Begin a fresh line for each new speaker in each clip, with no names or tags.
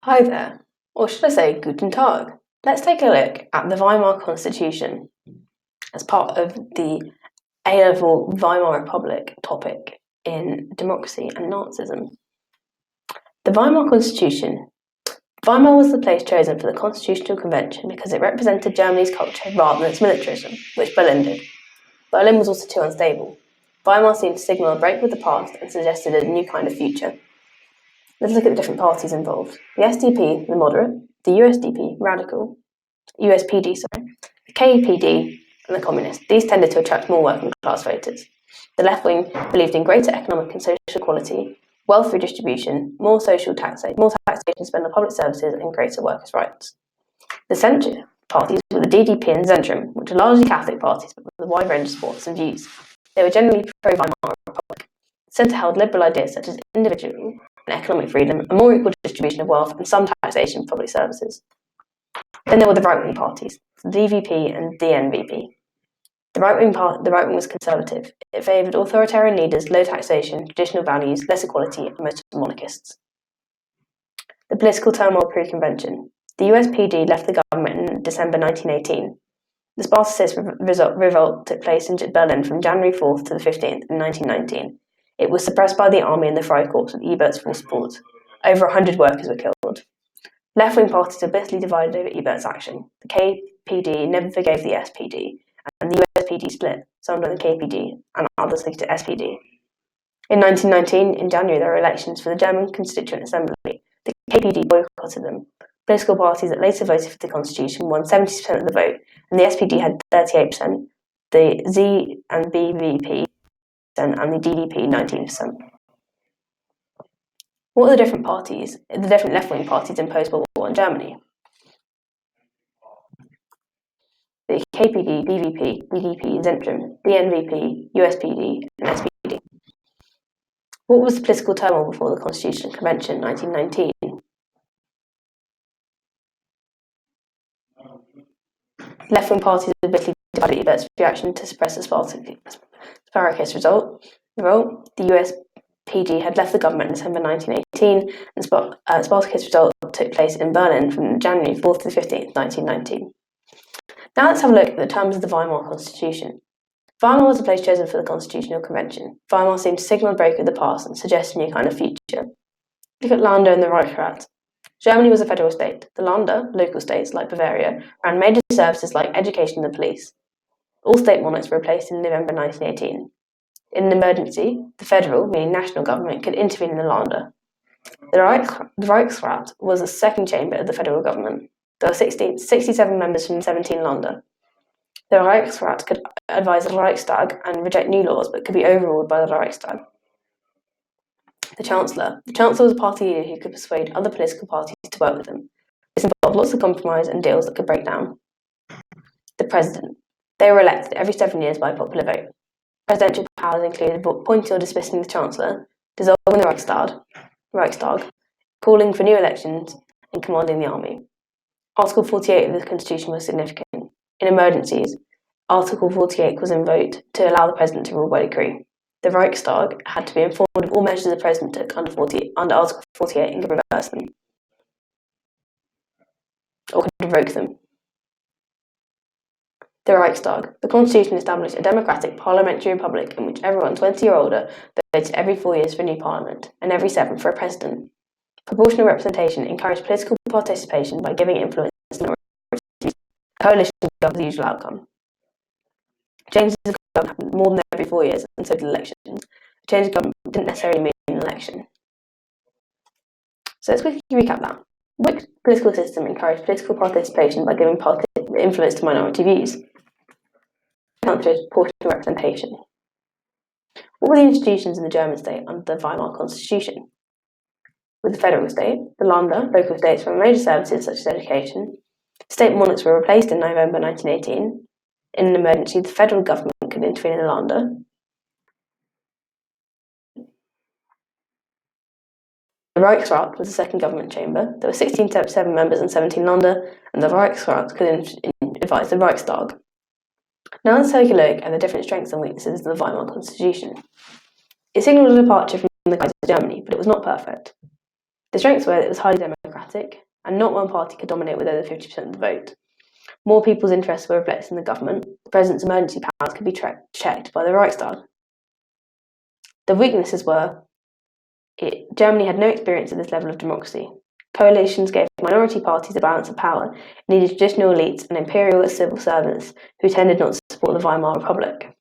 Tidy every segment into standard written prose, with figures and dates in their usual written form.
Hi there, or should I say Guten Tag. Let's take a look at the Weimar Constitution as part of the A-level Weimar Republic topic in Democracy and Nazism. The Weimar Constitution. Weimar was the place chosen for the Constitutional Convention because it represented Germany's culture rather than its militarism, which Berlin did. Berlin was also too unstable. Weimar seemed to signal a break with the past and suggested a new kind of future. Let's look at the different parties involved. The SDP, the moderate, the USDP, radical, USPD, the KPD, and the communist. These tended to attract more working class voters. The left wing believed in greater economic and social equality, wealth redistribution, more taxation spent on public services, and greater workers' rights. The centre parties were the DDP and Zentrum, which are largely Catholic parties but with a wide range of supporters and views. They were generally pro-Weimar Republic. The centre held liberal ideas such as individual and economic freedom, a more equal distribution of wealth, and some taxation of public services. Then there were the right-wing parties, the DVP and DNVP. The right wing was conservative. It favoured authoritarian leaders, low taxation, traditional values, less equality, and most monarchists. The political turmoil pre-convention. The USPD left the government in December 1918. The Spartacist revolt took place in Berlin from January 4th to the 15th in 1919. It was suppressed by the army and the Freikorps with Ebert's full support. Over 100 workers were killed. Left-wing parties are bitterly divided over Ebert's action. The KPD never forgave the SPD, and the USPD split, some under the KPD and others linked to SPD. In 1919, in January, there were elections for the German Constituent Assembly. The KPD boycotted them. Political parties that later voted for the Constitution won 70% of the vote, and the SPD had 38%, the Z and BVP and the DDP 19%. What are the different left-wing parties in post-World War in Germany? The KPD, BVP, DDP, Zentrum, DNVP, USPD, and SPD. What was the political turmoil before the Constitutional Convention in 1919? Left-wing parties were bitterly divided about its reaction to suppress the Spartacist revolt. The USPD had left the government in December 1918, and the Spartacist revolt took place in Berlin from January 4th to the 15th, 1919. Now let's have a look at the terms of the Weimar Constitution. Weimar was the place chosen for the Constitutional Convention. Weimar seemed to signal a break with the past and suggest a new kind of future. Look at Länder and the Reichsrat. Germany was a federal state. The Länder, local states like Bavaria, ran major services like education and the police. All state monarchs were replaced in November 1918. In an emergency, the federal, meaning national government, could intervene in the Länder. The Reichsrat was the second chamber of the federal government. There were 67 members from 17 Länder. The Reichsrat could advise the Reichstag and reject new laws, but could be overruled by the Reichstag. The Chancellor. The Chancellor was a party leader who could persuade other political parties to work with them. This involved lots of compromise and deals that could break down. The President. They were elected every 7 years by popular vote. Presidential powers included appointing or dismissing the Chancellor, dissolving the Reichstag, calling for new elections, and commanding the army. Article 48 of the Constitution was significant. In emergencies, Article 48 was invoked to allow the President to rule by decree. The Reichstag had to be informed of all measures the President took under Article 48 and could reverse them, or could revoke them. The Reichstag. The Constitution established a democratic parliamentary republic in which everyone 20 or older voted every 4 years for a new parliament, and every 7 for a president. Proportional representation encouraged political participation by giving influence to minorities. Coalition government was the usual outcome. Changes of government happened more than every 4 years, and so did elections. A change of government didn't necessarily mean an election. So let's quickly recap that. Which political system encouraged political participation by giving influence to minority views? The answer is proportional representation. What were the institutions in the German state under the Weimar Constitution? With the federal state, the Länder, local states ran major services such as education. State monarchs were replaced in November 1918. In an emergency, the federal government could intervene in the Länder. The Reichsrat was the second government chamber. There were 67 members and 17 Länder, and the Reichsrat could advise the Reichstag. Now let's take a look at the different strengths and weaknesses of the Weimar Constitution. It signalled a departure from the Kaiser Germany, but it was not perfect. The strengths were that it was highly democratic, and not one party could dominate with over 50% of the vote. More people's interests were reflected in the government. The president's emergency powers could be checked by the Reichstag. The weaknesses were Germany had no experience at this level of democracy. Coalitions gave minority parties a balance of power, and needed traditional elites and imperial civil servants who tended not to support the Weimar Republic.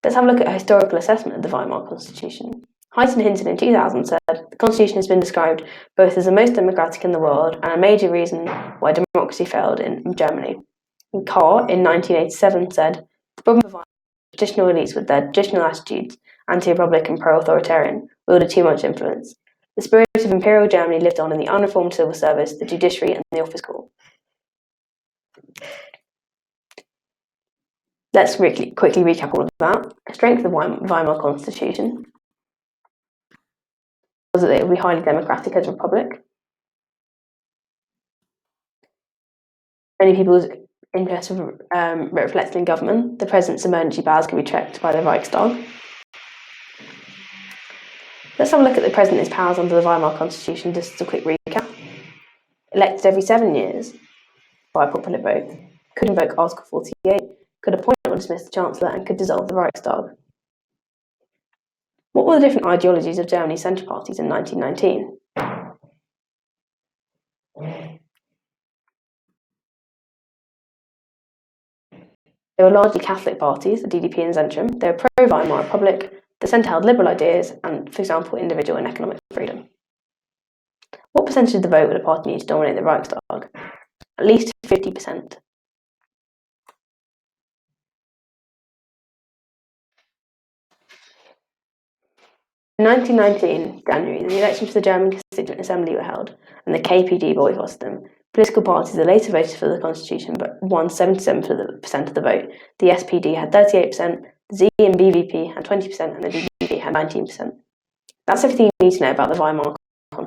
Let's have a look at a historical assessment of the Weimar Constitution. Height and Hinton in 2000 said, the Constitution has been described both as the most democratic in the world and a major reason why democracy failed in Germany. And Carr in 1987 said, the problem of Weimar is traditional elites with their traditional attitudes, anti-republican, pro-authoritarian, wielded too much influence. The spirit of Imperial Germany lived on in the unreformed civil service, the judiciary, and the office corps. Let's quickly recap all of that. Strength of the Weimar Constitution was that it would be highly democratic as a republic. Many people's interests were reflected in government. The president's emergency powers could be checked by the Reichstag. Let's have a look at the president's powers under the Weimar Constitution, just as a quick recap. Elected every 7 years by popular vote, could invoke Article 48, could appoint or dismiss the Chancellor, and could dissolve the Reichstag. What were the different ideologies of Germany's centre parties in 1919? They were largely Catholic parties, the DDP and Zentrum. They were pro-Weimar Republic. The centre held liberal ideas and, for example, individual and economic freedom. What percentage of the vote would a party need to dominate the Reichstag? At least 50%. In 1919, January, the elections for the German Constituent Assembly were held, and the KPD boycotted them. Political parties that later voted for the Constitution but won 77% of the vote. The SPD had 38%, the Z and BVP had 20%, and the DDP had 19%. That's everything you need to know about the Weimar